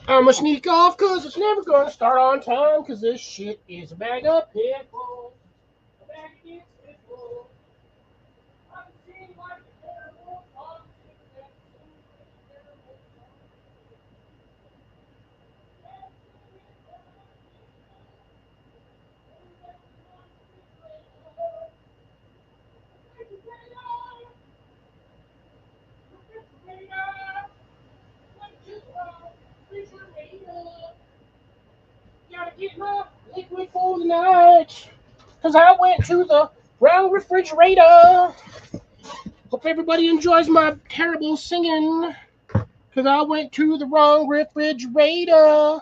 I'ma sneak off because it's never gonna start on time because this shit is a bag of pickles. A bag of pickles. I'm seeing like a terrible song. Gotta get my liquid for the night. Cause I went to the wrong refrigerator. Hope everybody enjoys my terrible singing. Cause I went to the wrong refrigerator.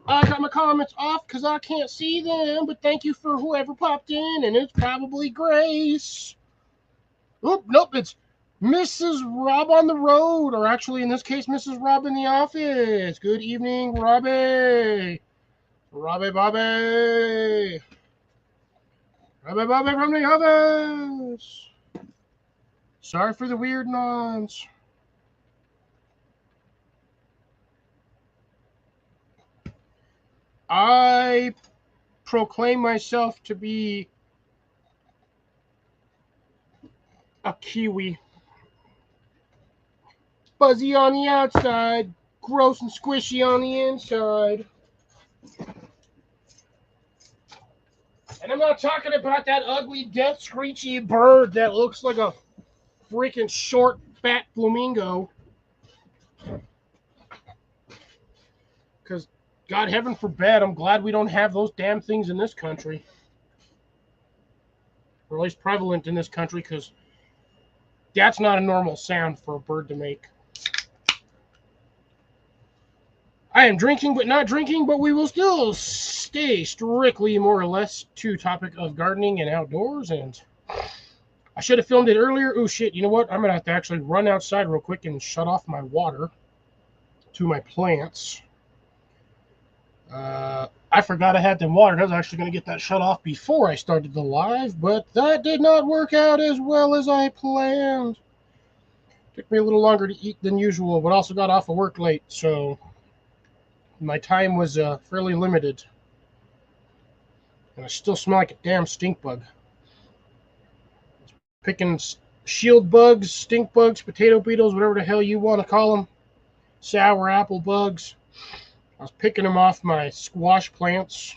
I got my comments off because I can't see them, but thank you for whoever popped in, and it's probably Grace. Oop, nope, it's Mrs. Rob on the road, or actually in this case, Mrs. Rob in the office. Good evening, Robbie. Robbie Bobby. Robbie Bobby from the office. Sorry for the weird nods. I proclaim myself to be a Kiwi. Fuzzy on the outside, gross and squishy on the inside. And I'm not talking about that ugly, death screechy bird that looks like a freaking short, fat flamingo. Because, God heaven forbid, I'm glad we don't have those damn things in this country. Or at least prevalent in this country, because that's not a normal sound for a bird to make. I am drinking but not drinking, but we will still stay strictly more or less to topic of gardening and outdoors. And I should have filmed it earlier. Oh shit, you know what? I'm gonna have to actually run outside real quick and shut off my water to my plants. I forgot I had them watered. I was actually gonna get that shut off before I started the live, but that did not work out as well as I planned. Took me a little longer to eat than usual, but also got off of work late, so my time was fairly limited. And I still smell like a damn stink bug. Picking shield bugs, stink bugs, potato beetles, whatever the hell you want to call them, sour apple bugs. I was picking them off my squash plants,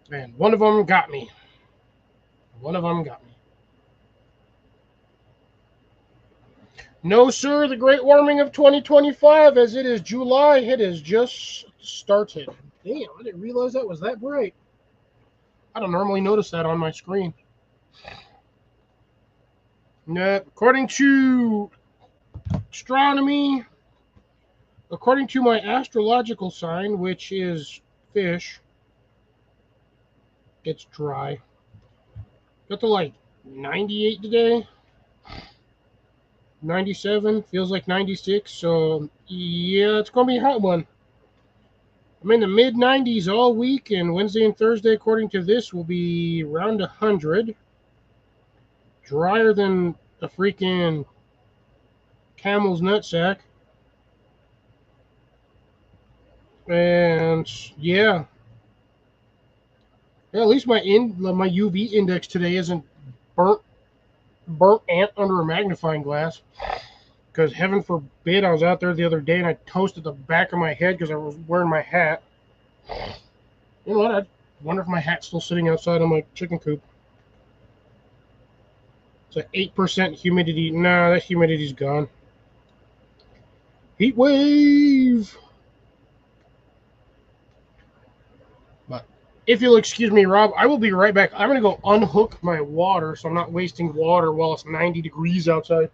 and one of them got me. One of them got me. No, sir, the great warming of 2025, as it is July, it has just started. Damn, I didn't realize that was that bright. I don't normally notice that on my screen. According to astronomy, according to my astrological sign, which is fish, it's dry. Got to like 98 today. 97 feels like 96, so yeah, it's gonna be a hot one. I'm in the mid 90s all week, and Wednesday and Thursday, according to this, will be around 100. Drier than a freaking camel's nutsack. And yeah, at least my UV index today isn't burnt burnt ant under a magnifying glass. Because heaven forbid, I was out there the other day and I toasted the back of my head because I was wearing my hat. You know what? I wonder if my hat's still sitting outside on my chicken coop. It's like 8% humidity. Nah, that humidity's gone. Heat wave! But if you'll excuse me, Rob, I will be right back. I'm going to go unhook my water so I'm not wasting water while it's 90 degrees outside.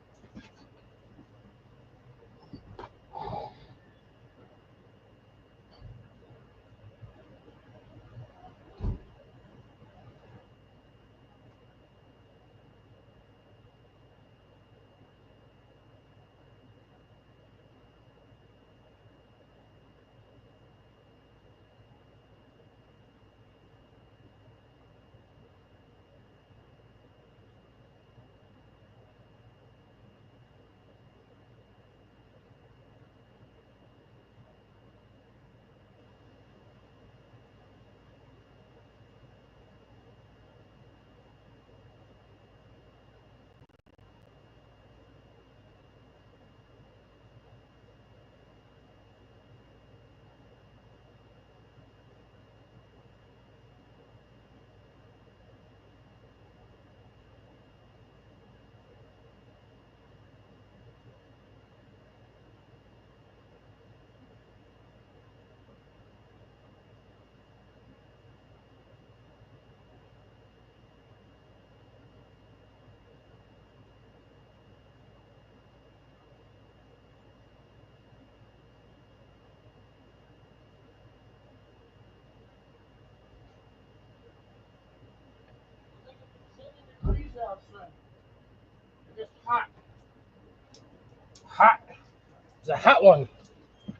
It's a hot one.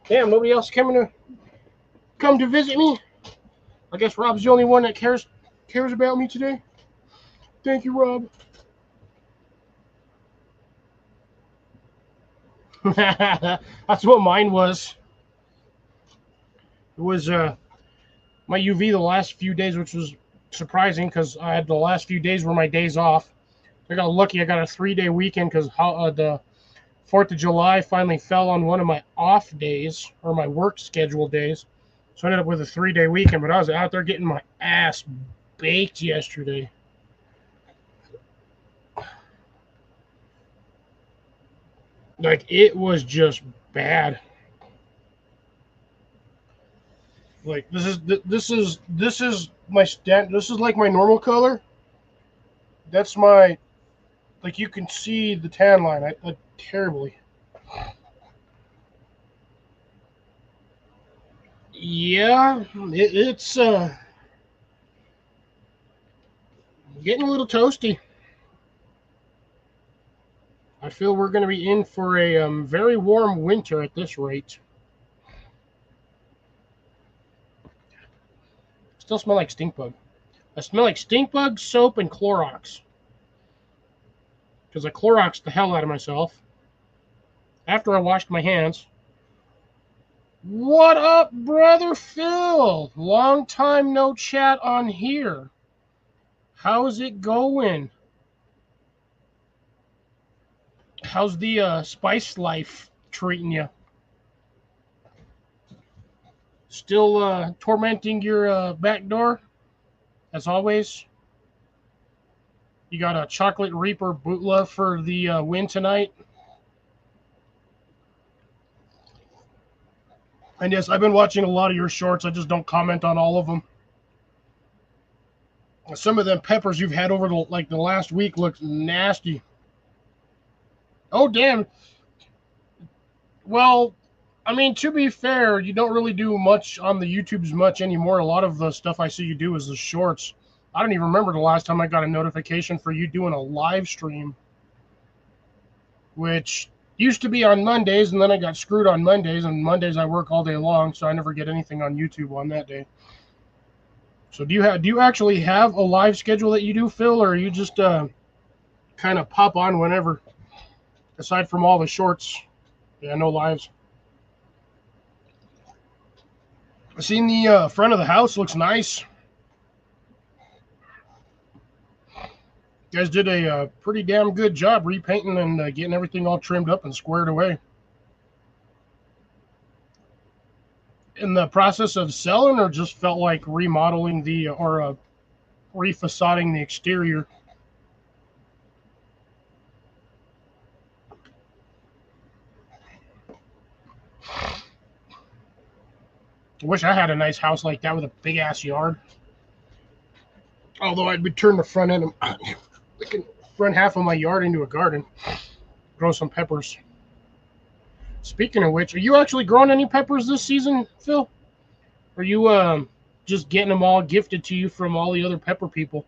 Damn, nobody else come to visit me. I guess Rob's the only one that cares about me today. Thank you, Rob. That's what mine was. It was my UV the last few days, which was surprising because I had the last few days were my days off. I got lucky. I got a 3-day weekend because the 4th of July finally fell on one of my off days or my work schedule days. So I ended up with a 3-day weekend, but I was out there getting my ass baked yesterday. Like, it was just bad. Like, this is my this is like my normal color. That's my, like, you can see the tan line. I terribly. Yeah, it's getting a little toasty. I feel we're going to be in for a very warm winter at this rate. Still smell like stink bug. I smell like stink bug, soap, and Clorox. Because I Cloroxed the hell out of myself after I washed my hands. What up, brother Phil? Long time no chat on here. How's it going? How's the spice life treating you? Still tormenting your back door, as always? You got a chocolate Reaper boot love for the win tonight? And yes, I've been watching a lot of your shorts. I just don't comment on all of them. Some of them peppers you've had over the last week look nasty. Oh, damn. Well, I mean, to be fair, you don't really do much on the YouTubes much anymore. A lot of the stuff I see you do is the shorts. I don't even remember the last time I got a notification for you doing a live stream, which used to be on Mondays, and then I got screwed on Mondays, and Mondays I work all day long, so I never get anything on YouTube on that day. So do you actually have a live schedule that you do, Phil, or are you just kind of pop on whenever, aside from all the shorts? Yeah, no lives. I've seen the front of the house looks nice. You guys did a pretty damn good job repainting and getting everything all trimmed up and squared away. In the process of selling, or just felt like remodeling or refacading the exterior? I wish I had a nice house like that with a big ass yard. Although I'd turn the front end, front half of my yard into a garden, grow some peppers. Speaking of which, are you actually growing any peppers this season, Phil? Are you just getting them all gifted to you from all the other pepper people?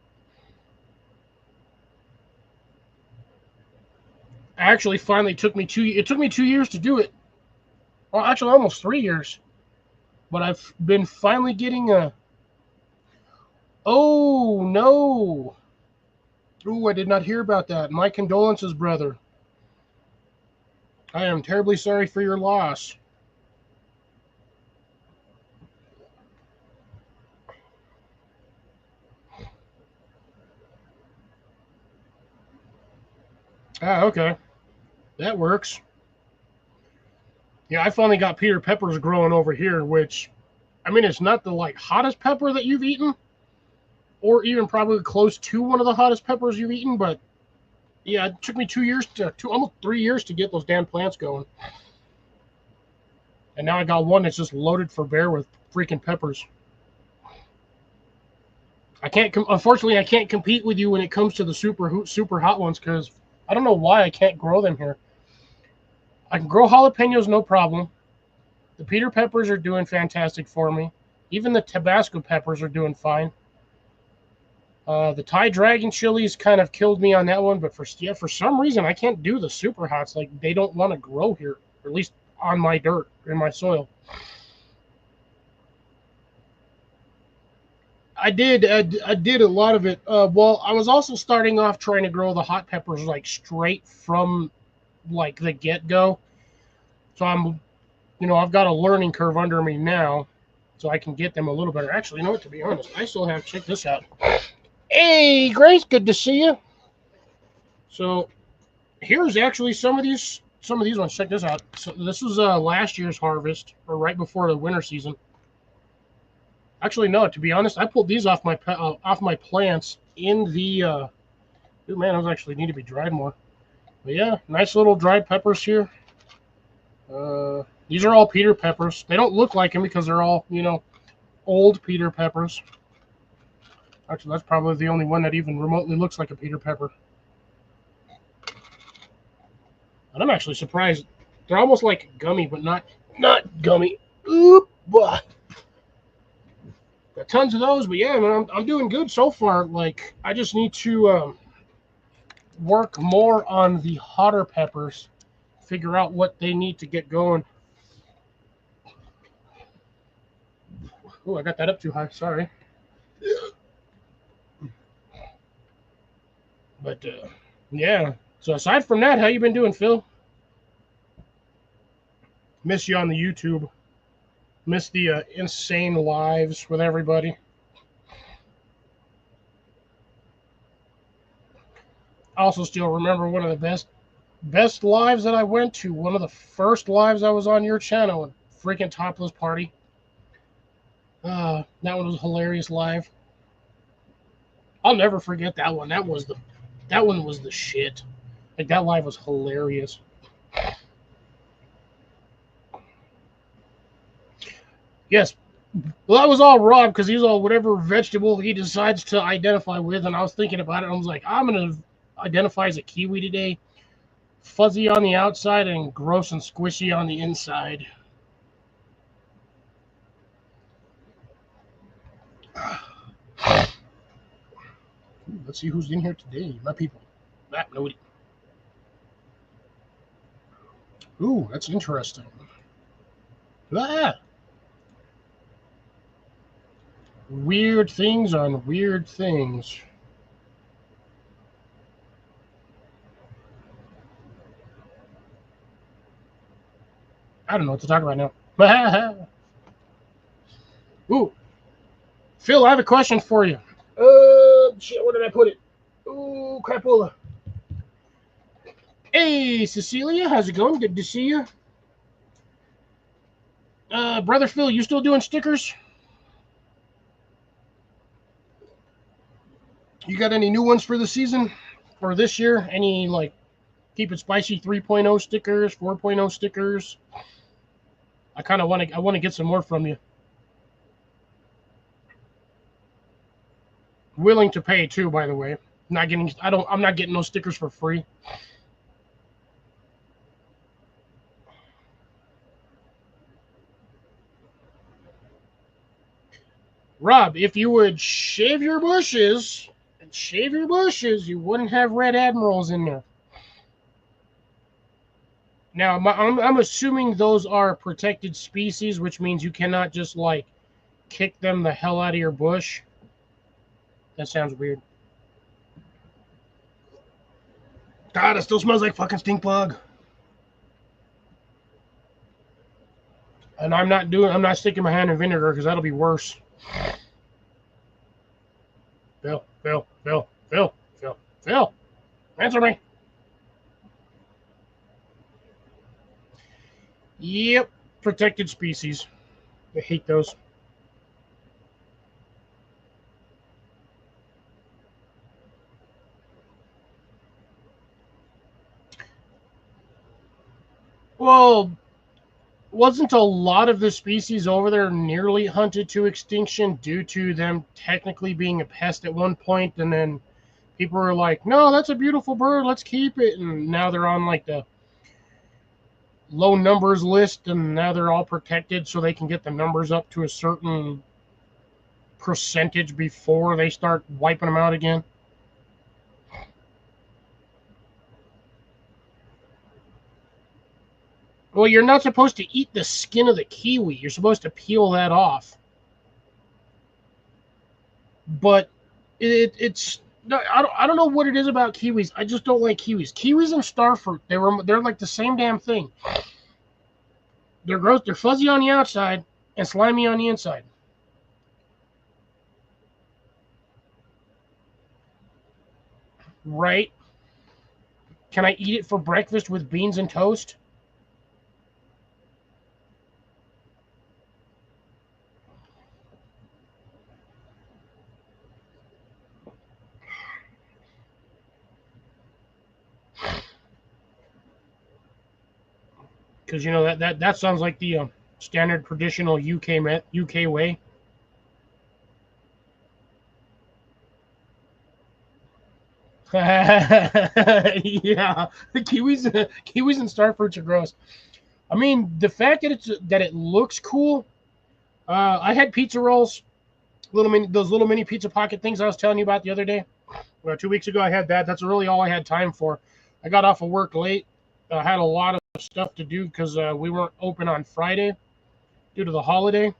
Actually, finally took me 2 years. It took me 2 years to do it. Well, actually, almost 3 years. But I've been finally getting a. Oh no! Ooh, I did not hear about that. My condolences, brother. I am terribly sorry for your loss. Ah, okay. That works. Yeah, I finally got Peter peppers growing over here, which, I mean, it's not the hottest pepper that you've eaten, or even probably close to one of the hottest peppers you've eaten, but yeah, it took me almost 3 years to get those damn plants going. And now I got one that's just loaded for bear with freaking peppers. Unfortunately, I can't compete with you when it comes to the super hot ones, because I don't know why I can't grow them here. I can grow jalapenos, no problem. The Peter peppers are doing fantastic for me. Even the Tabasco peppers are doing fine. The Thai dragon chilies kind of killed me on that one, but for some reason I can't do the super hots. Like, they don't want to grow here, or at least on my dirt, in my soil. I did a lot of it. Well, I was also starting off trying to grow the hot peppers like straight from like the get go. So I've got a learning curve under me now, so I can get them a little better. Actually, you know what? To be honest, I still have. Check this out. Hey, Grace, good to see you. So here's actually some of these ones. Check this out. So this was last year's harvest, or right before the winter season. Actually, no. To be honest, I pulled these off my plants in the. Ooh, man, those actually need to be dried more. But yeah, nice little dried peppers here. These are all Peter peppers. They don't look like them because they're all old Peter peppers. Actually, that's probably the only one that even remotely looks like a Peter pepper. And I'm actually surprised. They're almost like gummy, but not gummy. Oop! Got tons of those, but yeah, man, I'm doing good so far. Like, I just need to work more on the hotter peppers, figure out what they need to get going. Oh, I got that up too high. Sorry. But yeah. So aside from that, how you been doing, Phil? Miss you on the YouTube. Miss the insane lives with everybody. I also still remember one of the best lives that I went to. One of the first lives I was on your channel, a freaking topless party. That one was hilarious live. I'll never forget that one. That one was the shit. Like, that live was hilarious. Yes. Well, that was all Rob because he's all whatever vegetable he decides to identify with. And I was thinking about it. I was like, I'm going to identify as a kiwi today. Fuzzy on the outside and gross and squishy on the inside. Let's see who's in here today. My people. Nobody. Ooh, that's interesting. Ah! Weird things on weird things. I don't know what to talk about now. Ooh. Phil, I have a question for you. Shit, where did I put it? Ooh, crapola. Hey, Cecilia, how's it going? Good to see you. Brother Phil, you still doing stickers? You got any new ones for the season? Or this year? Any, like, Keep It Spicy 3.0 stickers, 4.0 stickers? I want to get some more from you. Willing to pay too, by the way. I'm not getting those stickers for free. Rob, if you would shave your bushes, you wouldn't have red admirals in there. Now, I'm assuming those are protected species, which means you cannot just, like, kick them the hell out of your bush. That sounds weird. God, it still smells like fucking stink bug. And I'm not sticking my hand in vinegar because that'll be worse. Phil. Answer me. Yep, protected species. I hate those. Well, wasn't a lot of the species over there nearly hunted to extinction due to them technically being a pest at one point, and then people were like, no, that's a beautiful bird, let's keep it, and now they're on like the low numbers list, and now they're all protected so they can get the numbers up to a certain percentage before they start wiping them out again. Well, you're not supposed to eat the skin of the kiwi. You're supposed to peel that off. But it's no, I don't know what it is about kiwis. I just don't like kiwis. Kiwis and starfruit, they're like the same damn thing. They're gross. They're fuzzy on the outside and slimy on the inside. Right? Can I eat it for breakfast with beans and toast? Because you know that sounds like the standard traditional UK way. Yeah, the kiwis and starfruits are gross. I mean, the fact that it looks cool. I had pizza rolls, those little mini pizza pocket things I was telling you about the other day. 2 weeks ago, I had that. That's really all I had time for. I got off of work late. I had a lot of stuff to do because we weren't open on Friday due to the holiday.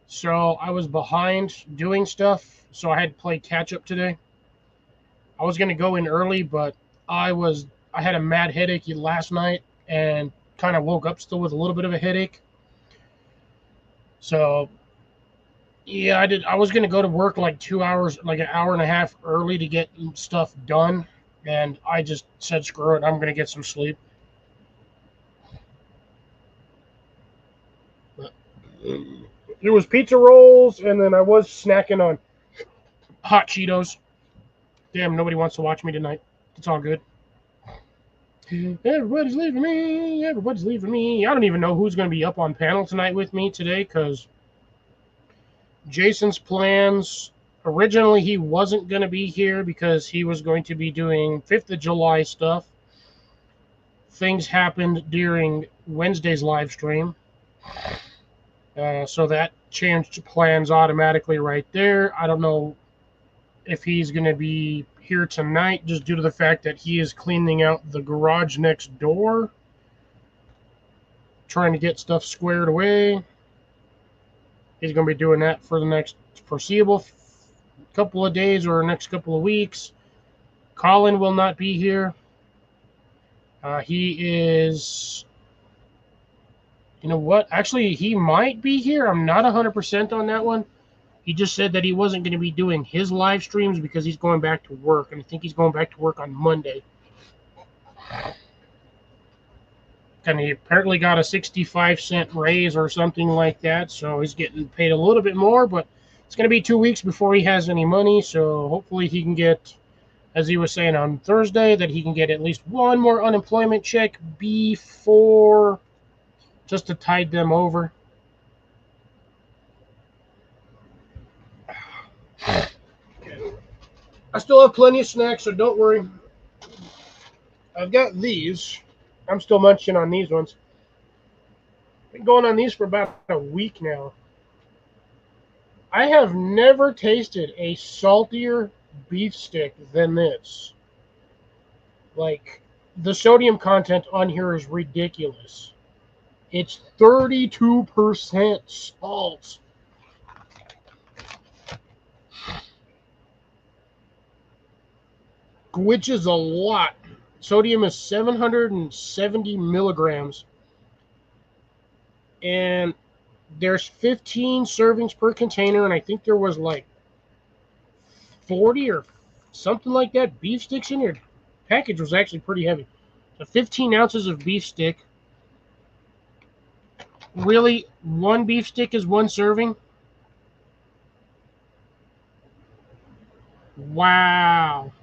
So I was behind doing stuff. So I had to play catch up today. I was gonna go in early, but I had a mad headache last night and kind of woke up still with a little bit of a headache. So yeah, I did. I was gonna go to work like 2 hours, like an hour and a half early to get stuff done, and I just said screw it. I'm gonna get some sleep. But it was pizza rolls, and then I was snacking on hot Cheetos. Damn, nobody wants to watch me tonight. It's all good. Everybody's leaving me. Everybody's leaving me. I don't even know who's gonna be up on panel tonight with me today, because Jason's plans. Originally, he wasn't going to be here because he was going to be doing 5th of July stuff. Things happened during Wednesday's live stream. So that changed plans automatically right there. I don't know if he's going to be here tonight just due to the fact that he is cleaning out the garage next door, trying to get stuff squared away. He's going to be doing that for the next foreseeable couple of days or next couple of weeks. Colin will not be here. He is, you know what? Actually, he might be here. I'm not 100% on that one. He just said that he wasn't going to be doing his live streams because he's going back to work, and I think he's going back to work on Monday. And he apparently got a 65-cent raise or something like that, so he's getting paid a little bit more, but it's going to be 2 weeks before he has any money, so hopefully he can get, as he was saying on Thursday, that he can get at least one more unemployment check before, just to tide them over. I still have plenty of snacks, so don't worry. I've got these. I'm still munching on these ones. Been going on these for about a week now. I have never tasted a saltier beef stick than this. Like, the sodium content on here is ridiculous. It's 32% salt, which is a lot. Sodium is 770 milligrams, and there's 15 servings per container, and I think there was like 40 or something like that beef sticks in here. Package was actually pretty heavy. So 15 ounces of beef stick. Really, one beef stick is one serving? Wow.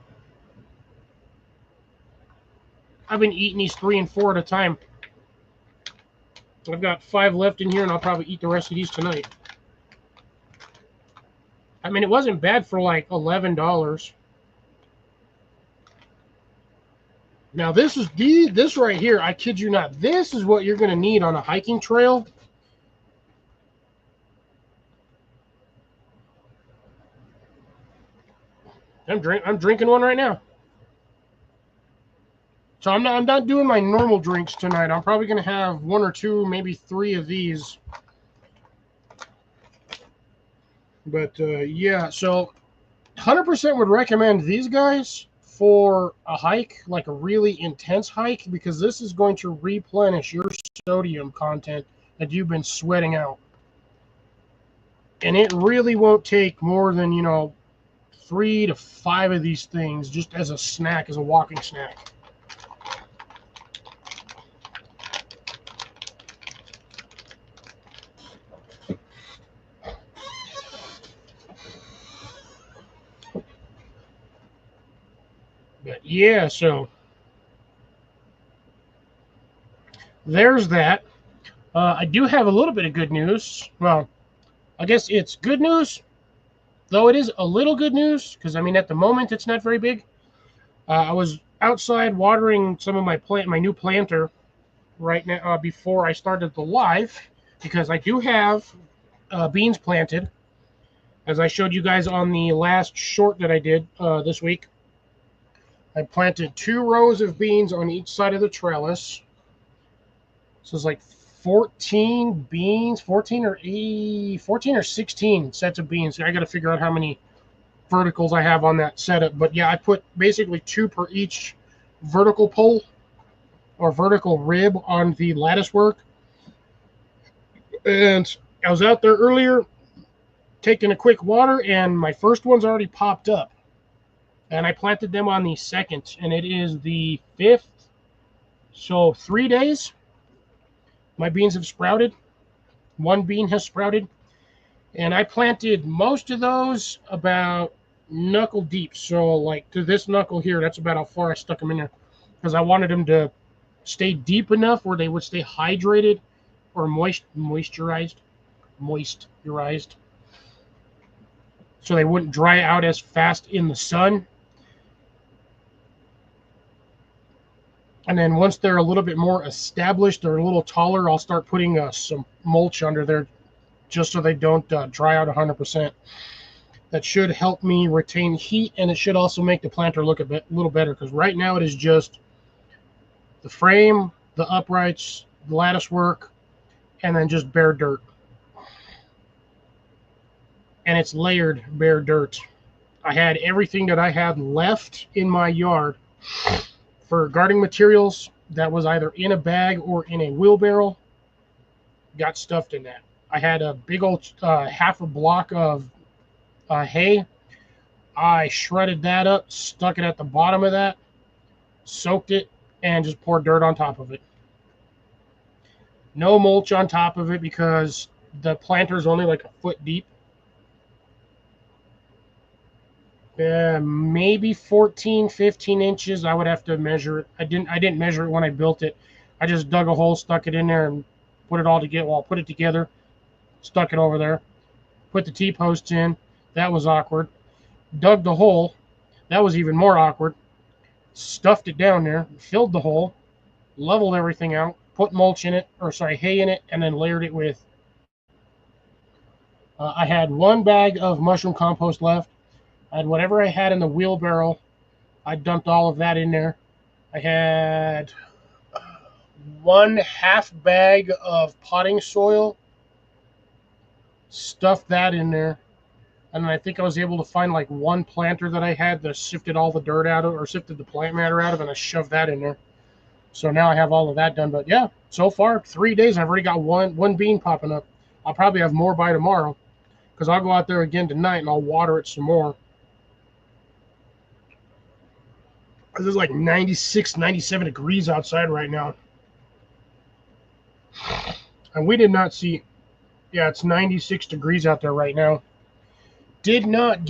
I've been eating these 3 and 4 at a time. I've got 5 left in here, and I'll probably eat the rest of these tonight. I mean, it wasn't bad for like $11. Now this right here, I kid you not, this is what you're gonna need on a hiking trail. I'm drinking one right now. So I'm not doing my normal drinks tonight. I'm probably gonna have 1 or 2, maybe 3 of these. But yeah, so 100% would recommend these guys for a hike, like a really intense hike, because this is going to replenish your sodium content that you've been sweating out. And it really won't take more than, 3 to 5 of these things just as a snack, as a walking snack. But yeah, so there's that. I do have a little bit of good news. Well, I guess it's good news, though it is a little good news, because, I mean, at the moment, it's not very big. I was outside watering some of my new planter right now before I started the live, because I do have beans planted, as I showed you guys on the last short that I did this week. I planted 2 rows of beans on each side of the trellis. So it's like 14 beans, 14 or 16 sets of beans. I got to figure out how many verticals I have on that setup. But yeah, I put basically 2 per each vertical pole or vertical rib on the lattice work. And I was out there earlier taking a quick water, and my first one's already popped up. And I planted them on the 2nd, and it is the 5th. So 3 days, my beans have sprouted. 1 bean has sprouted. And I planted most of those about knuckle deep. So like to this knuckle here, that's about how far I stuck them in there. Because I wanted them to stay deep enough where they would stay hydrated or moisturized. So they wouldn't dry out as fast in the sun. And then once they're a little bit more established or a little taller, I'll start putting some mulch under there just so they don't dry out 100%. That should help me retain heat, and it should also make the planter look a little better, because right now it is just the frame, the uprights, the lattice work, and then just bare dirt. And it's layered bare dirt. I had everything that I had left in my yard for gardening materials that was either in a bag or in a wheelbarrow, got stuffed in that. I had a big old half a block of hay. I shredded that up, stuck it at the bottom of that, soaked it, and just poured dirt on top of it. No mulch on top of it because the planter is only like a foot deep. Maybe 14, 15 inches. I would have to measure it. I didn't measure it when I built it. I just dug a hole, stuck it in there, and put it all together. Well, put it together, stuck it over there, put the T-posts in. That was awkward. Dug the hole. That was even more awkward. Stuffed it down there, filled the hole, leveled everything out, put mulch in it, hay in it, and then layered it with. I had 1 bag of mushroom compost left. I had whatever I had in the wheelbarrow. I dumped all of that in there. I had 1/2 bag of potting soil. Stuffed that in there. And then I think I was able to find like 1 planter that I had that sifted all the dirt out of, or sifted the plant matter out of, and I shoved that in there. So now I have all of that done. But yeah, so far 3 days, I've already got one bean popping up. I'll probably have more by tomorrow, because I'll go out there again tonight and I'll water it some more. There's like 96, 97 degrees outside right now. And we did not see, yeah, it's 96 degrees out there right now. We did not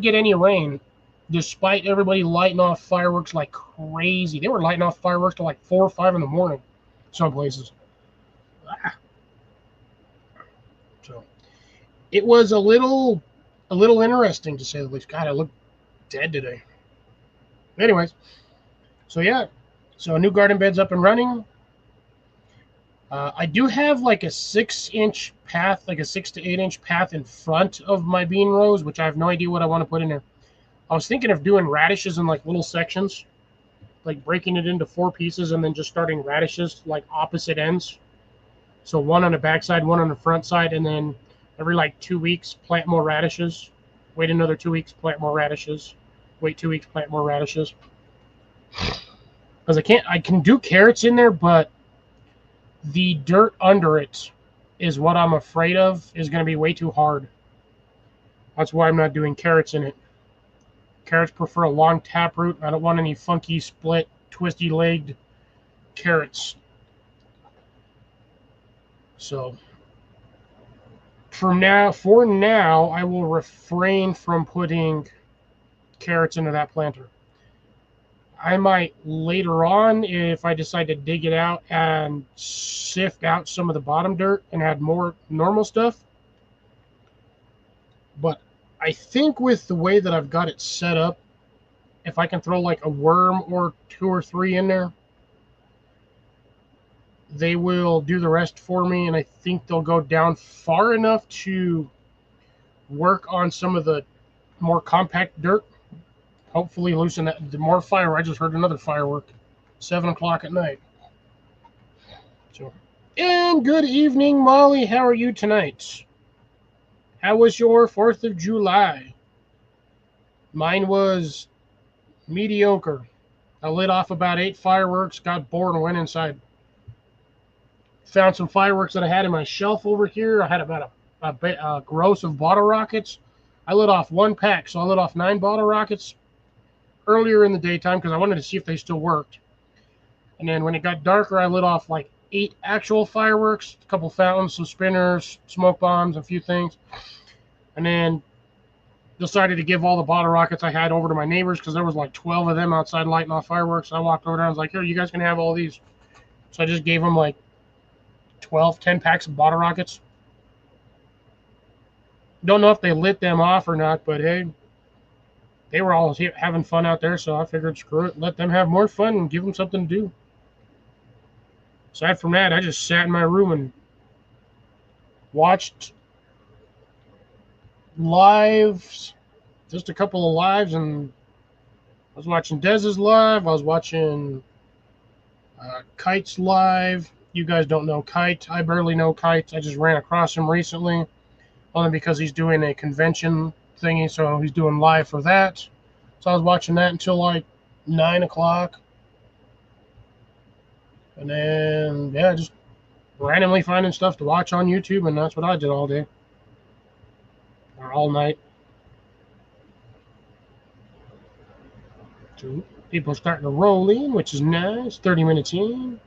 get any rain, despite everybody lighting off fireworks like crazy. They were lighting off fireworks till like 4 or 5 in the morning, some places. So it was a little interesting, to say the least. God, I look dead today. Anyways, so yeah, so a new garden bed's up and running. I do have like a 6-inch path, like a 6 to 8 inch path in front of my bean rows, which I have no idea what I want to put in there. I was thinking of doing radishes in like little sections, like breaking it into 4 pieces and then just starting radishes like opposite ends. So one on the back side, one on the front side, and then every like 2 weeks plant more radishes. Wait another 2 weeks, plant more radishes. Wait 2 weeks, plant more radishes. Because I can do carrots in there, but the dirt under it is what I'm afraid of is going to be way too hard. That's why I'm not doing carrots in it. Carrots prefer a long taproot. I don't want any funky, split, twisty-legged carrots. So for now, I will refrain from putting carrots into that planter. I might later on, if I decide to dig it out and sift out some of the bottom dirt and add more normal stuff. But I think with the way that I've got it set up, if I can throw like a worm or 2 or 3 in there, they will do the rest for me, and I think they'll go down far enough to work on some of the more compact dirt. Hopefully loosen that. The more fire. I just heard another firework. 7 o'clock at night. So, and good evening, Molly. How are you tonight? How was your 4th of July? Mine was mediocre. I lit off about 8 fireworks, got bored, and went inside. Found some fireworks that I had in my shelf over here. I had about a gross of bottle rockets. I lit off 1 pack, so I lit off 9 bottle rockets earlier in the daytime because I wanted to see if they still worked. And then when it got darker, I lit off like 8 actual fireworks, a couple fountains, some spinners, smoke bombs, a few things. And then decided to give all the bottle rockets I had over to my neighbors because there was like 12 of them outside lighting off fireworks. I walked over there and was like, here, you guys can have all these. So I just gave them like 10 packs of bottle rockets. Don't know if they lit them off or not, but hey, they were all having fun out there, so I figured screw it, let them have more fun and give them something to do. Aside from that, I just sat in my room and watched lives, just a couple of lives, and I was watching Dez's live. I was watching Kite's live. You guys don't know Kite. I barely know Kite. I just ran across him recently, only because he's doing a convention thingy, so he's doing live for that. So I was watching that until like 9 o'clock. And then, yeah, just randomly finding stuff to watch on YouTube, and that's what I did all day. Or all night. So people are starting to roll in, which is nice. 30 minutes in.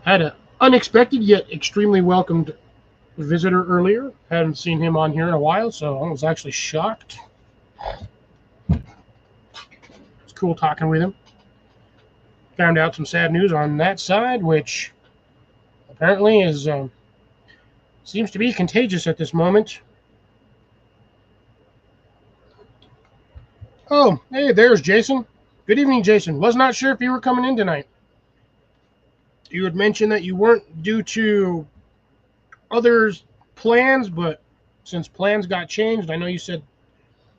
Had an unexpected yet extremely welcomed visitor earlier. Hadn't seen him on here in a while, so I was actually shocked. It's cool talking with him. Found out some sad news on that side, which apparently is seems to be contagious at this moment. Oh, hey, there's Jason. Good evening, Jason. Was not sure if you were coming in tonight. You had mentioned that you weren't due to others' plans, but since plans got changed, I know you said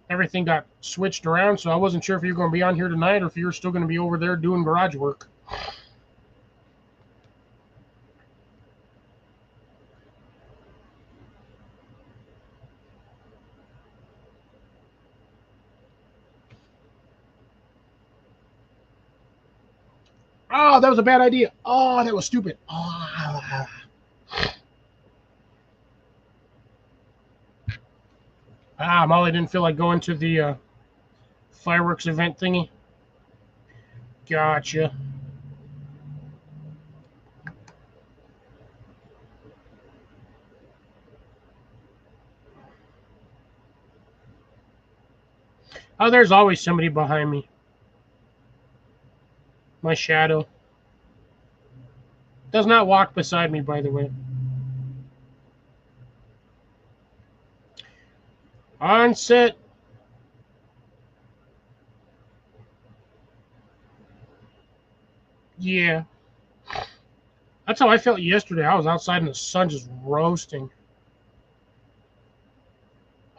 everything got switched around, so I wasn't sure if you were going to be on here tonight or if you were still going to be over there doing garage work. Oh, that was a bad idea. Oh, that was stupid. Oh. Molly didn't feel like going to the fireworks event thingy. Gotcha. Oh, there's always somebody behind me. My shadow. Does not walk beside me, by the way. On set. Yeah. That's how I felt yesterday. I was outside in the sun just roasting.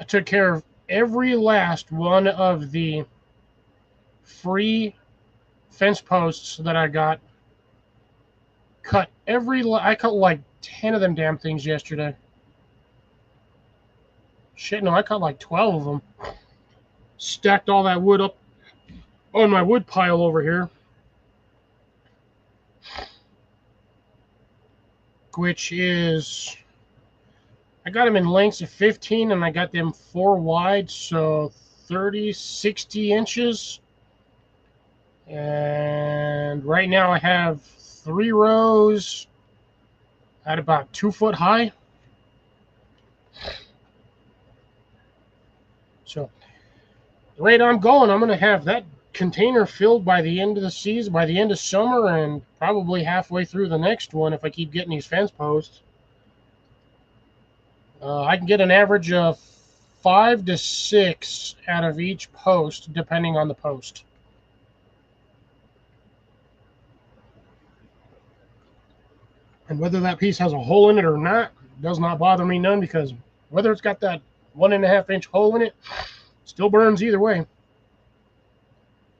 I took care of every last one of the free fence posts that I got. I cut like 10 of them damn things yesterday. Shit, no, I cut like 12 of them. Stacked all that wood up on my wood pile over here. Which is, I got them in lengths of 15 and I got them 4 wide, so 30, 60 inches. And right now I have 3 rows at about 2 foot high. So the rate I'm going, I'm going to have that container filled by the end of the season, by the end of summer, and probably halfway through the next one if I keep getting these fence posts. I can get an average of 5 to 6 out of each post, depending on the post. And whether that piece has a hole in it or not does not bother me none, because whether it's got that 1.5 inch hole in it, still burns either way.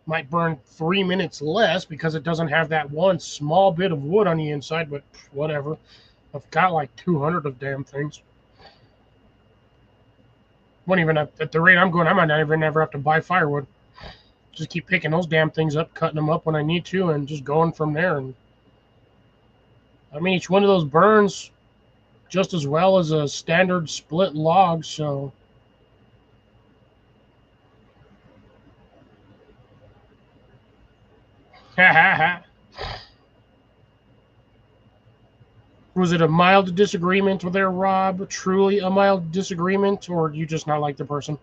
Might burn 3 minutes less because it doesn't have that one small bit of wood on the inside, but whatever. I've got like 200 of damn things. Won't even have, at the rate I'm going, I might not even ever have to buy firewood. Just keep picking those damn things up, cutting them up when I need to, and just going from there. And I mean, each one of those burns just as well as a standard split log, so ha ha ha. Was it a mild disagreement with there, Rob? Truly a mild disagreement, or do you just not like the person?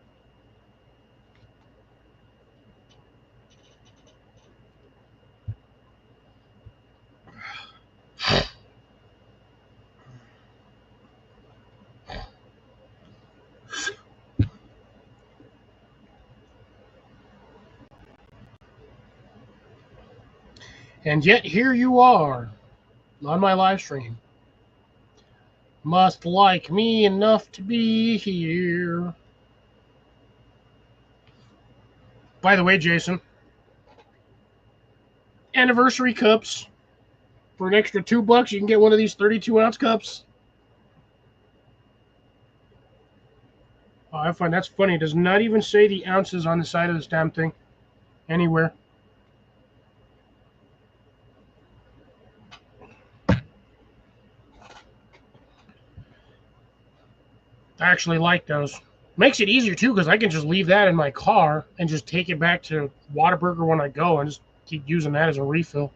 And yet here you are on my live stream. Must like me enough to be here. By the way, Jason, anniversary cups. For an extra $2, you can get one of these 32-ounce cups. Oh, I find that's funny. It does not even say the ounces on the side of this damn thing anywhere. I actually like those. Makes it easier, too, because I can just leave that in my car and just take it back to Whataburger when I go and just keep using that as a refill.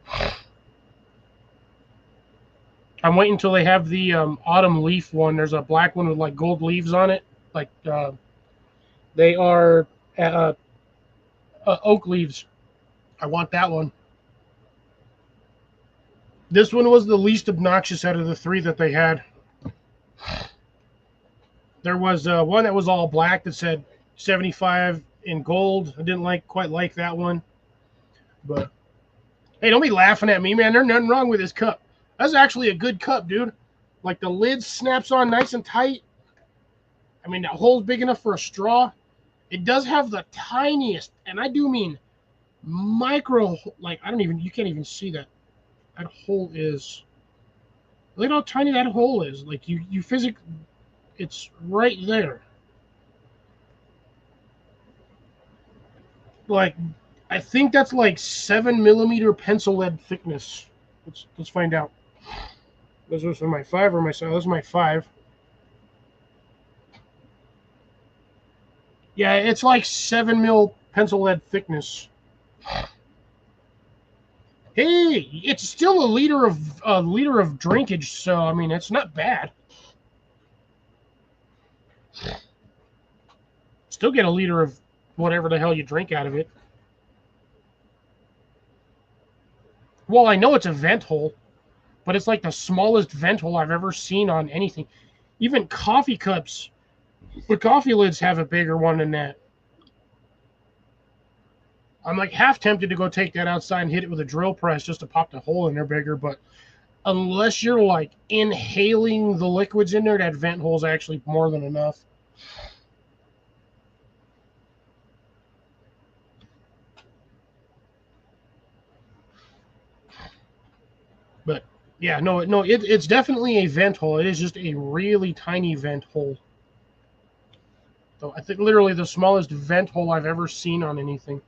I'm waiting until they have the autumn leaf one. There's a black one with like gold leaves on it. Like they are oak leaves. I want that one. This one was the least obnoxious out of the 3 that they had. There was one that was all black that said 75 in gold. I didn't quite like that one. But hey, don't be laughing at me, man. There's nothing wrong with this cup. That's actually a good cup, dude. Like the lid snaps on nice and tight. I mean, that hole's big enough for a straw. It does have the tiniest, and I do mean micro, like you can't even see that. That hole is, look at how tiny that hole is. Like you physically, it's right there. Like, I think that's like 7mm pencil lead thickness. Let's find out. This was my 5 or my 7. This is my 5. Yeah, it's like 7mm pencil lead thickness. Hey, it's still a liter of drinkage, so I mean it's not bad. Still get a liter of whatever the hell you drink out of it. Well, I know it's a vent hole, but it's like the smallest vent hole I've ever seen on anything. Even coffee cups, the coffee lids have a bigger one than that. I'm like half tempted to go take that outside and hit it with a drill press just to pop the hole in there bigger, but unless you're like inhaling the liquids in there, that vent hole is actually more than enough. But yeah, no, it's definitely a vent hole. It is just a really tiny vent hole. So I think literally the smallest vent hole I've ever seen on anything.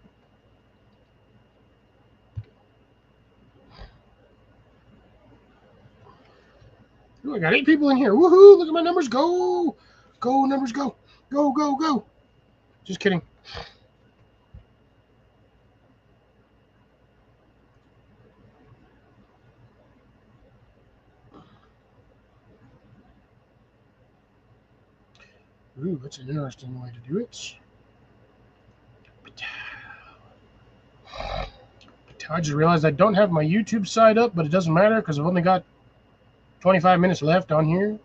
Ooh, I got 8 people in here. Woohoo! Look at my numbers go! Go, numbers go! Go, go, go! Just kidding. Ooh, that's an interesting way to do it. I just realized I don't have my YouTube side up, but it doesn't matter because I've only got 25 minutes left on here.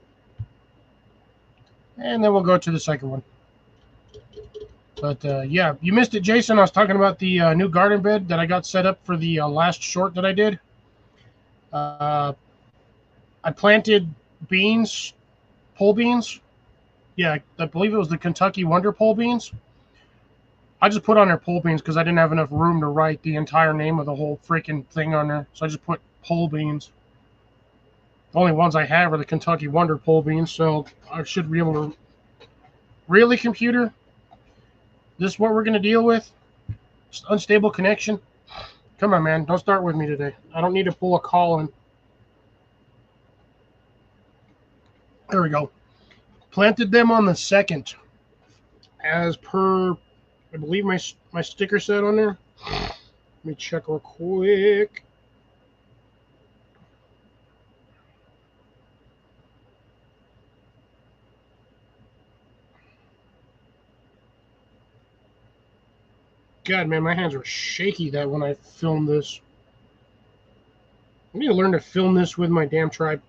And then we'll go to the second one. But yeah, you missed it, Jason. I was talking about the new garden bed that I got set up for the last short that I did. I planted beans, pole beans. Yeah, I believe it was the Kentucky Wonder pole beans. I just put on there pole beans because I didn't have enough room to write the entire name of the whole freaking thing on there. So I just put pole beans. The only ones I have are the Kentucky Wonder pole beans, so I should be able to. Really, computer? This is what we're going to deal with? Just unstable connection? Come on, man. Don't start with me today. I don't need to pull a call in. There we go. Planted them on the 2nd. As per, I believe my sticker said on there. Let me check real quick. God, man, my hands are shaky that when I filmed this. I need to learn to film this with my damn tripod.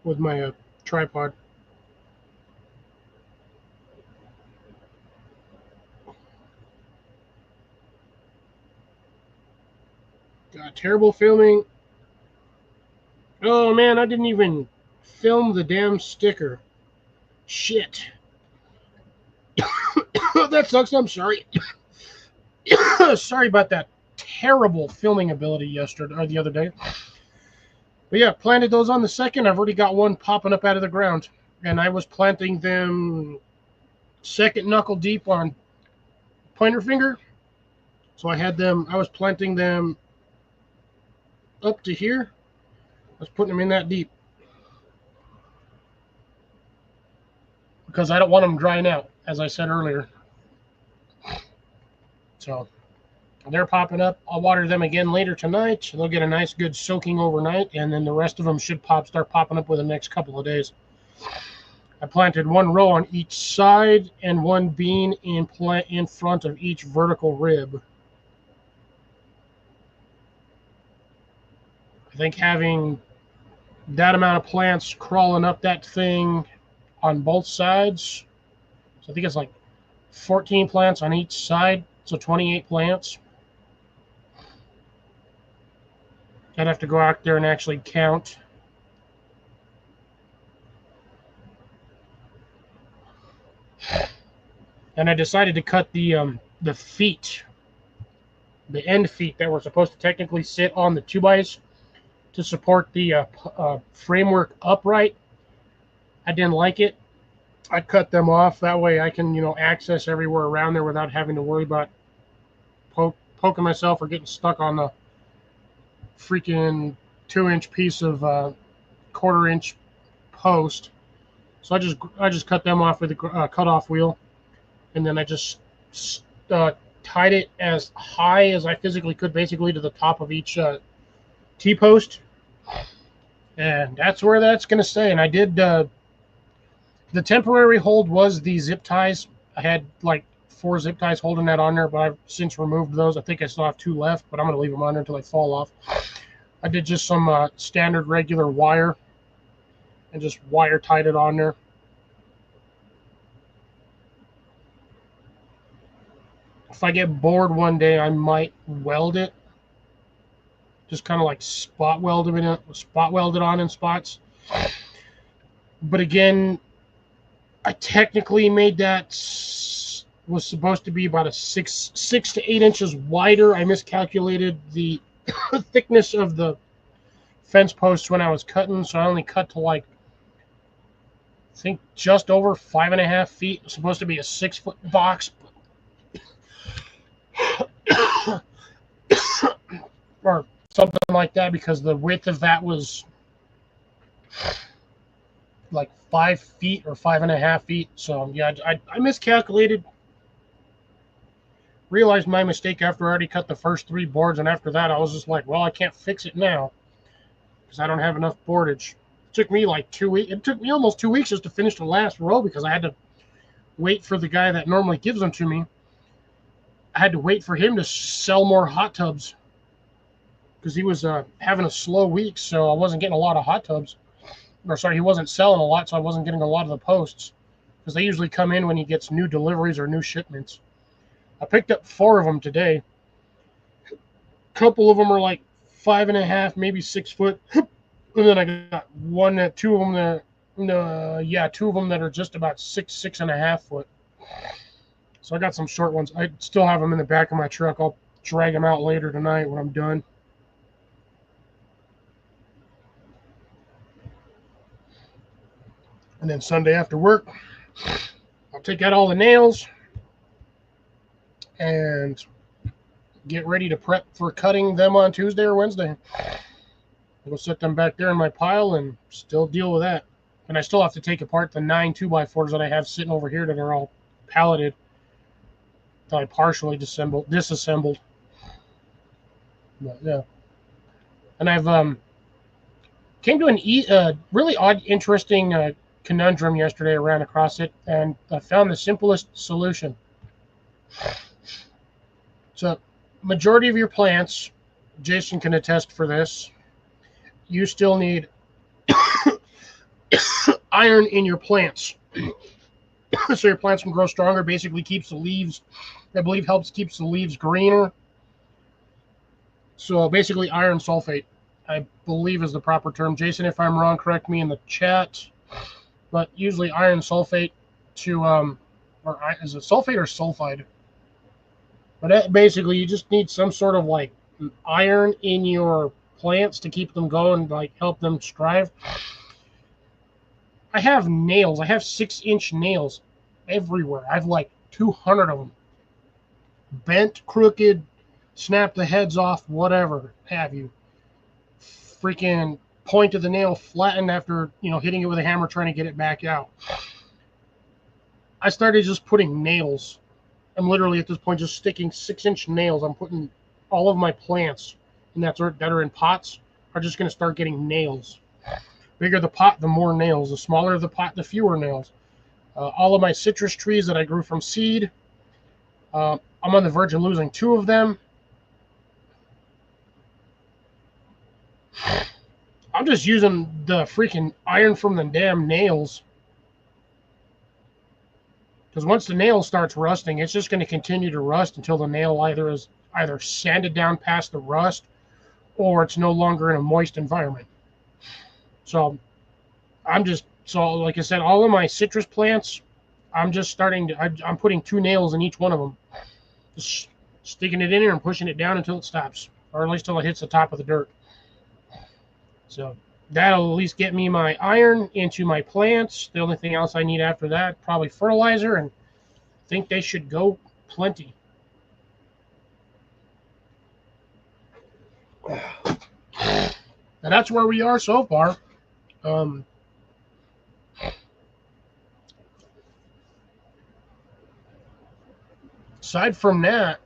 God, terrible filming. Oh man, I didn't even film the damn sticker. Shit. That sucks. I'm sorry. Sorry about that terrible filming ability yesterday or the other day. But yeah, planted those on the 2nd. I've already got one popping up out of the ground. And I was planting them 2nd knuckle deep on pointer finger. So I was planting them up to here. I was putting them in that deep. Because I don't want them drying out, as I said earlier. So they're popping up. I'll water them again later tonight. They'll get a nice good soaking overnight, and then the rest of them should start popping up within the next couple of days. I planted one row on each side and one bean in front of each vertical rib. I think having that amount of plants crawling up that thing on both sides, so I think it's like 14 plants on each side, so 28 plants. I'd have to go out there and actually count. And I decided to cut the feet, the end feet that were supposed to technically sit on the 2x to support the framework upright. I didn't like it. I cut them off. That way I can, access everywhere around there without having to worry about poking myself or getting stuck on the freaking 2-inch piece of 1/4-inch post. So I just cut them off with a cutoff wheel, and then I just tied it as high as I physically could, basically to the top of each T-post, and that's where that's going to stay. And I did the temporary hold was the zip ties. I had like 4 zip ties holding that on there, but I've since removed those. I think I still have 2 left, but I'm going to leave them on there until they fall off. I did just some standard regular wire and just wire tied it on there. If I get bored one day, I might weld it just kind of like spot welded on in spots. But again, I technically made that was supposed to be about a 6 to 8 inches wider. I miscalculated the thickness of the fence posts when I was cutting, so I only cut to like, I think just over 5.5 feet. It's supposed to be a 6-foot box, or something like that, because the width of that was like 5 feet or 5.5 feet. So yeah, I miscalculated. Realized my mistake after I already cut the first 3 boards, and after that I was just like, well, I can't fix it now because I don't have enough boardage. It took me like 2 weeks. It took me almost 2 weeks just to finish the last row because I had to wait for the guy that normally gives them to me. I had to wait for him to sell more hot tubs because he was having a slow week, so I wasn't getting a lot of hot tubs. Or sorry, he wasn't selling a lot, so I wasn't getting a lot of the posts because they usually come in when he gets new deliveries or new shipments. I picked up 4 of them today. A couple of them are like 5.5, maybe 6 foot, and then I got two of them that are just about 6.5 foot. So I got some short ones. I still have them in the back of my truck. I'll drag them out later tonight when I'm done. And then Sunday after work, I'll take out all the nails and get ready to prep for cutting them on Tuesday or Wednesday. I'll set them back there in my pile and still deal with that. And I still have to take apart the 9 2x4s that I have sitting over here that are all palleted that I partially disassembled. But, yeah. And I've came to a really odd, interesting conundrum yesterday. I ran across it, and I found the simplest solution. So, majority of your plants, Jason can attest for this, you still need iron in your plants. So your plants can grow stronger, basically keeps the leaves, I believe helps keeps the leaves greener. So basically iron sulfate, I believe is the proper term. Jason, if I'm wrong, correct me in the chat. But usually iron sulfate to, or is it sulfate or sulfide? But basically you just need some sort of like iron in your plants to keep them going, like help them strive. I have nails. I have 6-inch nails everywhere. I have like 200 of them. Bent, crooked, snap the heads off, whatever have you. Freaking point of the nail flattened after, hitting it with a hammer trying to get it back out. I started just putting nails. I'm literally at this point just sticking 6-inch nails. I'm putting all of my plants that are in pots are just going to start getting nails. Bigger the pot, the more nails. The smaller the pot, the fewer nails. All of my citrus trees that I grew from seed, I'm on the verge of losing 2 of them. I'm just using the freaking iron from the damn nails. Because once the nail starts rusting, it's just going to continue to rust until the nail either sanded down past the rust or it's no longer in a moist environment. So like I said, all of my citrus plants, I'm putting 2 nails in each one of them. Just sticking it in there and pushing it down until it stops, or at least till it hits the top of the dirt. So that'll at least get me my iron into my plants. The only thing else I need after that, probably fertilizer, and I think they should go plenty. And that's where we are so far. Aside from that,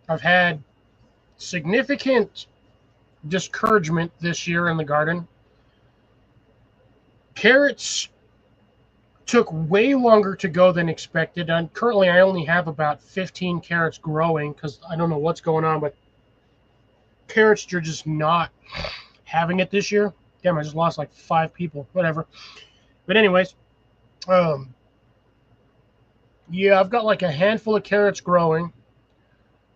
I've had significant discouragement this year in the garden. Carrots took way longer to go than expected. And currently, I only have about 15 carrots growing because I don't know what's going on, but carrots are just not having it this year. Damn, I just lost like 5 people. Whatever. But anyways, yeah, I've got like a handful of carrots growing.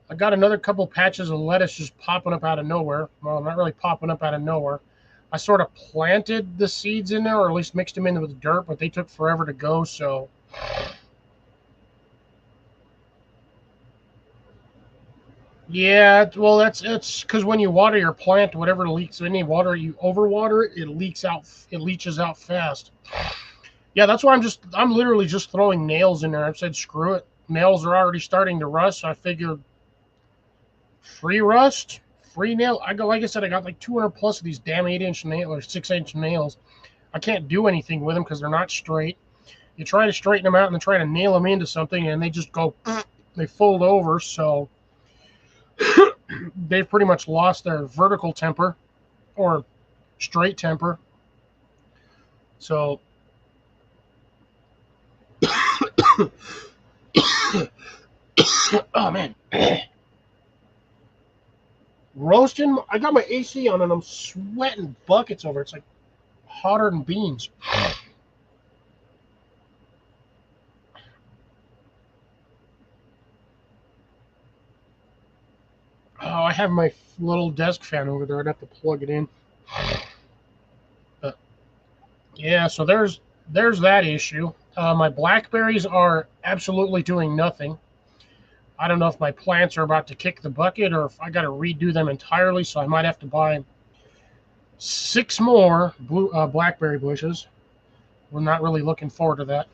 I got another couple patches of lettuce just popping up out of nowhere. Well, not really popping up out of nowhere. I sort of planted the seeds in there, or at least mixed them in with dirt, but they took forever to go, so. Yeah, well, it's because when you water your plant, whatever leaks, any water you overwater, it leaks out, it leaches out fast. Yeah, that's why I'm literally just throwing nails in there. I've said screw it. Nails are already starting to rust, so I figured free rust, free nail. Like I said, I got like 200 plus of these damn 8-inch nail or 6-inch nails. I can't do anything with them because they're not straight. You try to straighten them out and then try to nail them into something, and they just go, they fold over. So they've pretty much lost their vertical temper or straight temper. So, oh man, roasting. I got my AC on and I'm sweating buckets over. It's like hotter than beans. Oh, I have my little desk fan over there. I'd have to plug it in. But yeah, so there's that issue. My blackberries are absolutely doing nothing. I don't know if my plants are about to kick the bucket or if I got to redo them entirely. So I might have to buy 6 more blackberry bushes. We're not really looking forward to that,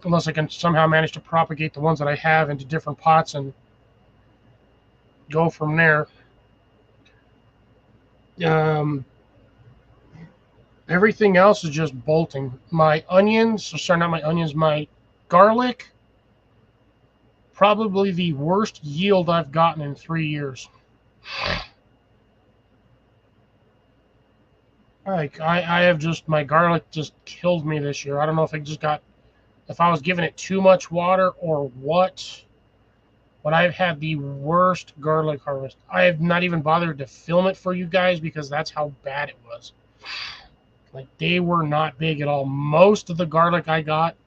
unless I can somehow manage to propagate the ones that I have into different pots and go from there. Um, Everything else is just bolting. My onions, sorry, not my onions, my garlic, probably the worst yield I've gotten in 3 years. Like I have just my garlic just killed me this year. I don't know if if I was giving it too much water or what, but I've had the worst garlic harvest. I have not even bothered to film it for you guys because that's how bad it was. Like they were not big at all. Most of the garlic I got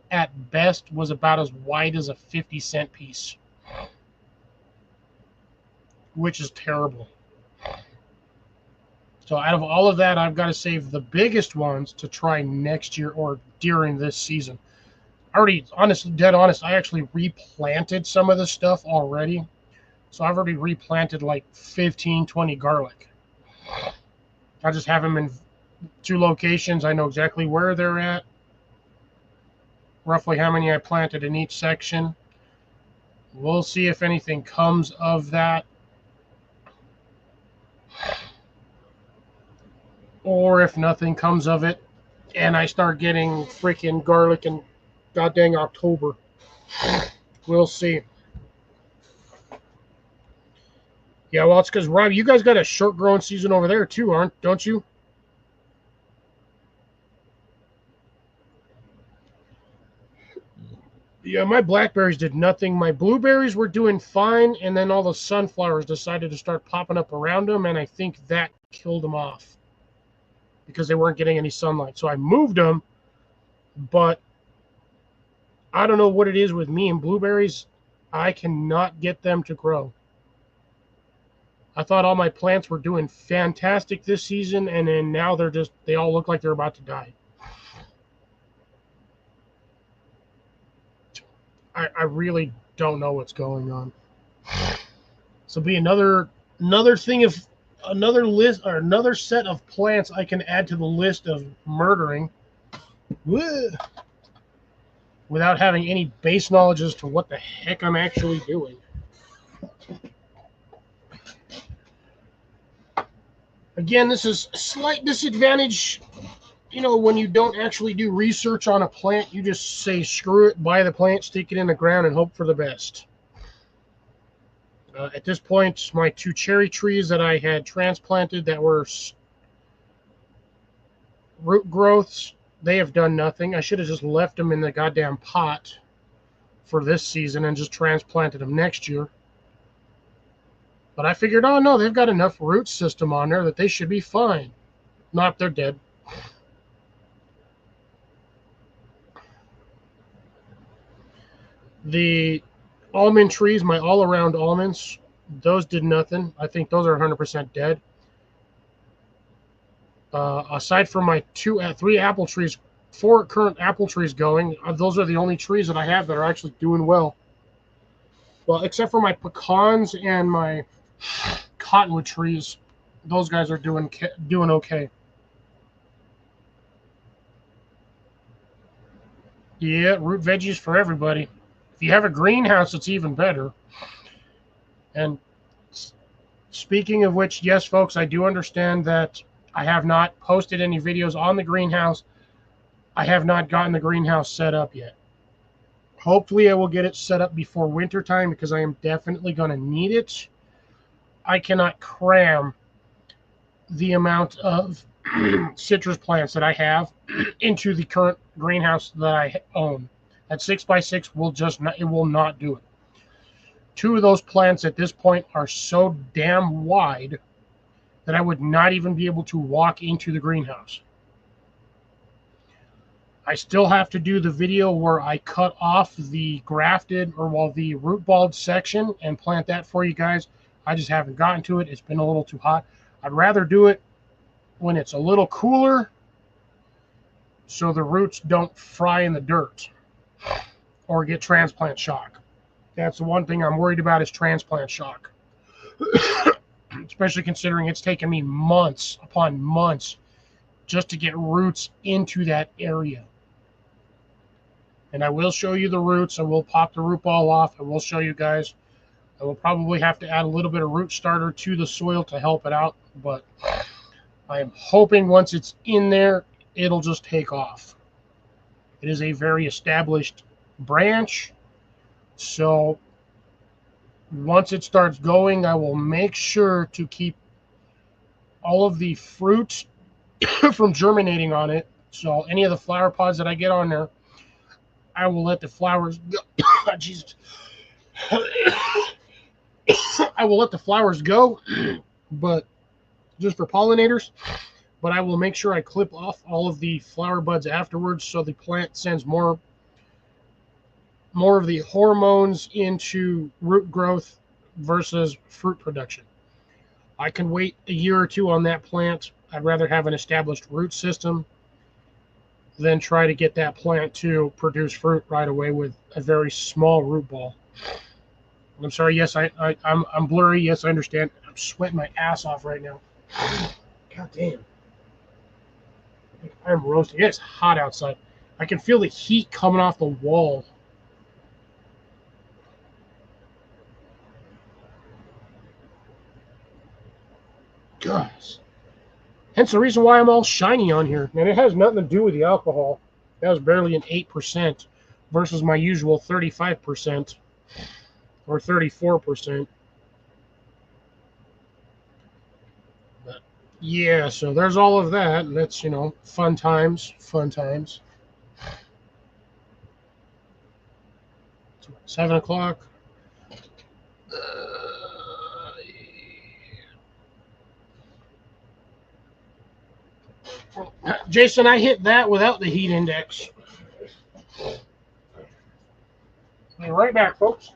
at best was about as wide as a 50-cent piece, which is terrible. So out of all of that, I've got to save the biggest ones to try next year or during this season. I already, honestly, dead honest, I actually replanted some of the stuff already. So I've already replanted like 15, 20 garlic. I just have them in 2 locations. I know exactly where they're at, roughly how many I planted in each section. We'll see if anything comes of that, or if nothing comes of it and I start getting freaking garlic in god dang October. We'll see. Yeah, well, it's because Rob, you guys got a short growing season over there too, don't you? Yeah, my blackberries did nothing. My blueberries were doing fine, and then all the sunflowers decided to start popping up around them, and I think that killed them off because they weren't getting any sunlight. So I moved them, but I don't know what it is with me and blueberries. I cannot get them to grow. I thought all my plants were doing fantastic this season, and then now they all look like they're about to die. I really don't know what's going on. So be another thing of another list or another set of plants I can add to the list of murdering without having any base knowledge as to what the heck I'm actually doing. Again, this is a slight disadvantage. When you don't actually do research on a plant, you just say screw it, buy the plant, stick it in the ground, and hope for the best. At this point, my 2 cherry trees that I had transplanted that were root growths, they have done nothing. I should have just left them in the goddamn pot for this season and just transplanted them next year. But I figured, oh no, they've got enough root system on there that they should be fine. Not, they're dead. The almond trees, my all-around almonds, those did nothing. I think those are 100% dead. Aside from my three apple trees, 4 current apple trees going, those are the only trees that I have that are actually doing well. Well, except for my pecans and my cottonwood trees, those guys are doing okay. Yeah, root veggies for everybody. If you have a greenhouse, it's even better. And speaking of which, yes, folks, I do understand that I have not posted any videos on the greenhouse. I have not gotten the greenhouse set up yet. Hopefully, I will get it set up before winter time because I am definitely going to need it. I cannot cram the amount of citrus plants that I have into the current greenhouse that I own. That 6x6 will not do it. 2 of those plants at this point are so damn wide that I would not even be able to walk into the greenhouse. I still have to do the video where I cut off the the root bulb section and plant that for you guys. I just haven't gotten to it. It's been a little too hot. I'd rather do it when it's a little cooler so the roots don't fry in the dirt or get transplant shock. That's the one thing I'm worried about is transplant shock. Especially considering it's taken me months upon months just to get roots into that area. And I will show you the roots. I will pop the root ball off. I will show you guys. I will probably have to add a little bit of root starter to the soil to help it out. But I am hoping once it's in there, it'll just take off. It is a very established branch. So once it starts going, I will make sure to keep all of the fruit from germinating on it. So any of the flower pods that I get on there, I will let the flowers go. Jesus. I will let the flowers go, but just for pollinators. But I will make sure I clip off all of the flower buds afterwards so the plant sends more of the hormones into root growth versus fruit production. I can wait a year or 2 on that plant. I'd rather have an established root system than try to get that plant to produce fruit right away with a very small root ball. I'm sorry. Yes, I'm blurry. Yes, I understand. I'm sweating my ass off right now. God damn. I'm roasting. It's hot outside. I can feel the heat coming off the wall. Gosh. Hence the reason why I'm all shiny on here. And it has nothing to do with the alcohol. That was barely an 8% versus my usual 35% or 34%. But yeah, so there's all of that. And that's, fun times. 7 o'clock. Jason, I hit that without the heat index. Be right back, folks.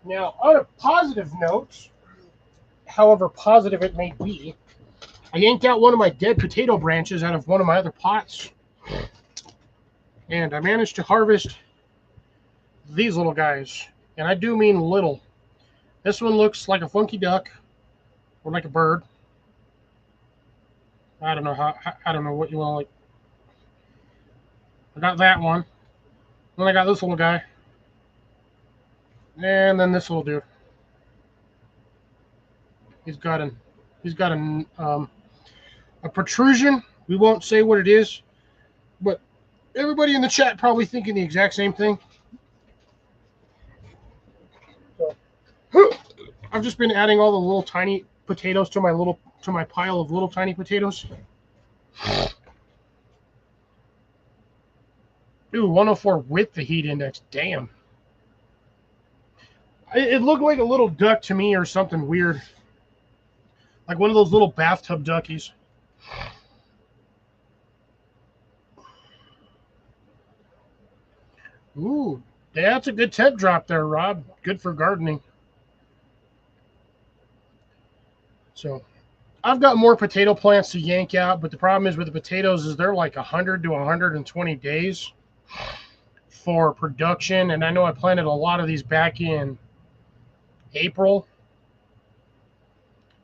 Now, on a positive note, however positive it may be, I yanked out one of my dead potato branches out of one of my other pots, and I managed to harvest these little guys. And I do mean little. This one looks like a funky duck, or like a bird. I don't know what you want to like. I got that one. Then I got this little guy. And then this little dude. He's got a protrusion. We won't say what it is, but everybody in the chat probably thinking the exact same thing. I've just been adding all the little tiny potatoes to my pile of little tiny potatoes. Ooh, 104 with the heat index. Damn. It looked like a little duck to me or something weird. Like one of those little bathtub duckies. Ooh, that's a good temp drop there, Rob. Good for gardening. So I've got more potato plants to yank out, but the problem is with the potatoes is they're like 100 to 120 days for production. And I know I planted a lot of these back in April.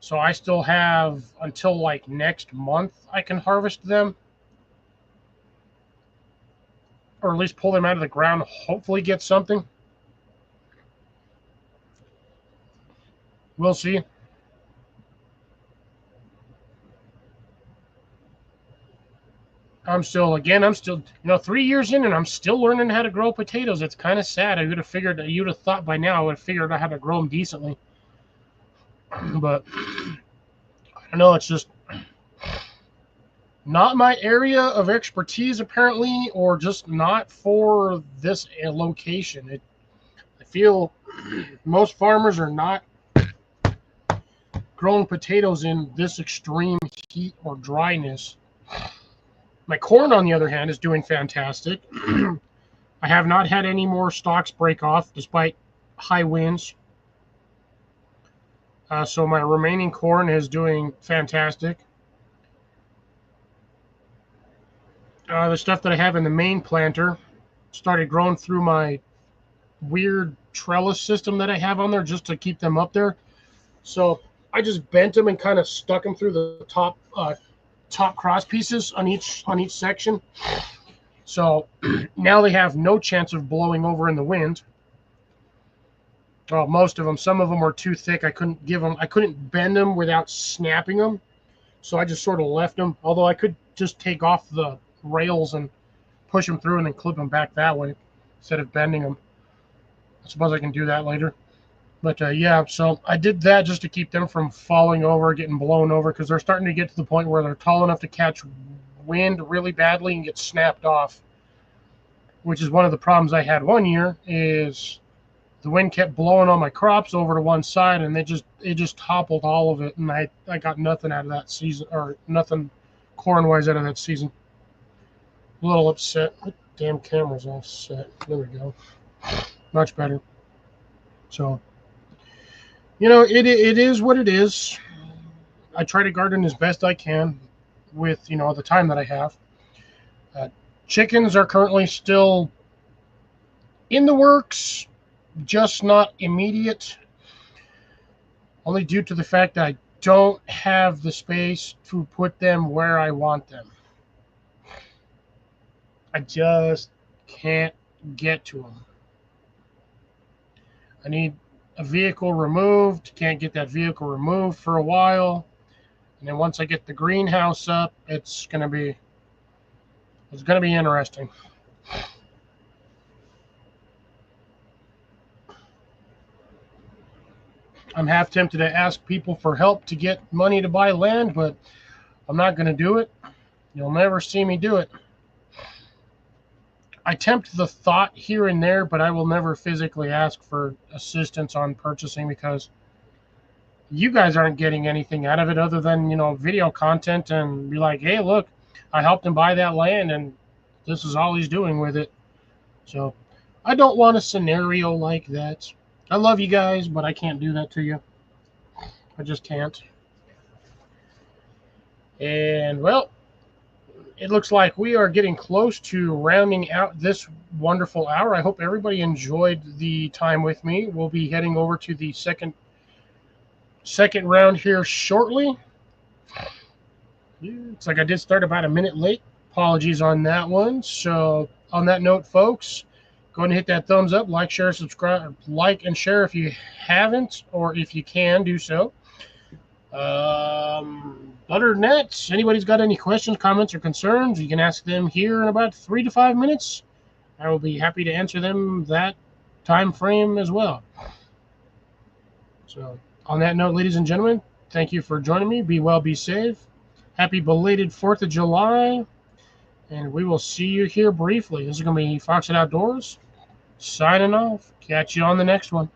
So I still have until like next month I can harvest them. Or at least pull them out of the ground, hopefully get something. We'll see. I'm still, 3 years in and I'm still learning how to grow potatoes. It's kind of sad. You'd have thought by now I would have figured out how to grow them decently. But I don't know, it's just not my area of expertise apparently, or just not for this location. I feel most farmers are not growing potatoes in this extreme heat or dryness. My corn, on the other hand, is doing fantastic. I have not had any more stalks break off despite high winds. So my remaining corn is doing fantastic. The stuff that I have in the main planter started growing through my weird trellis system that I have on there just to keep them up there. So I just bent them and kind of stuck them through the top cross pieces on each section. So now they have no chance of blowing over in the wind. Well, most of them. Some of them were too thick. I couldn't bend them without snapping them. So I just sort of left them. Although I could just take off the rails and push them through and then clip them back that way instead of bending them. I suppose I can do that later. But yeah, so I did that just to keep them from falling over, getting blown over, because they're starting to get to the point where they're tall enough to catch wind really badly and get snapped off. Which is one of the problems I had one year, is the wind kept blowing all my crops over to one side, and it just toppled all of it, and I got nothing out of that season, or nothing corn-wise out of that season. A little upset. The damn camera's offset. There we go. Much better. So, it is what it is. I try to garden as best I can with, the time that I have. Chickens are currently still in the works, just not immediate. Only due to the fact that I don't have the space to put them where I want them. I just can't get to them. I need a vehicle removed. Can't get that vehicle removed for a while. And then once I get the greenhouse up, it's gonna be interesting. I'm half tempted to ask people for help to get money to buy land, but I'm not going to do it. You'll never see me do it. I tempt the thought here and there, but I will never physically ask for assistance on purchasing, because you guys aren't getting anything out of it other than, video content, and be like, hey, look, I helped him buy that land and this is all he's doing with it. So I don't want a scenario like that. I love you guys, but I can't do that to you. I just can't. And, well, it looks like we are getting close to rounding out this wonderful hour. I hope everybody enjoyed the time with me. We'll be heading over to the second round here shortly. It's like I did start about a minute late. Apologies on that one. So on that note, folks, go ahead and hit that thumbs up, like, share, subscribe, like and share if you haven't, or if you can, do so. Other than that, anybody's got any questions, comments, or concerns, you can ask them here in about 3 to 5 minutes. I will be happy to answer them that time frame as well. So On that note, ladies and gentlemen, thank you for joining me. Be well, be safe. Happy belated 4th of July. And we will see you here briefly. This is going to be Fox and Outdoors signing off. Catch you on the next one.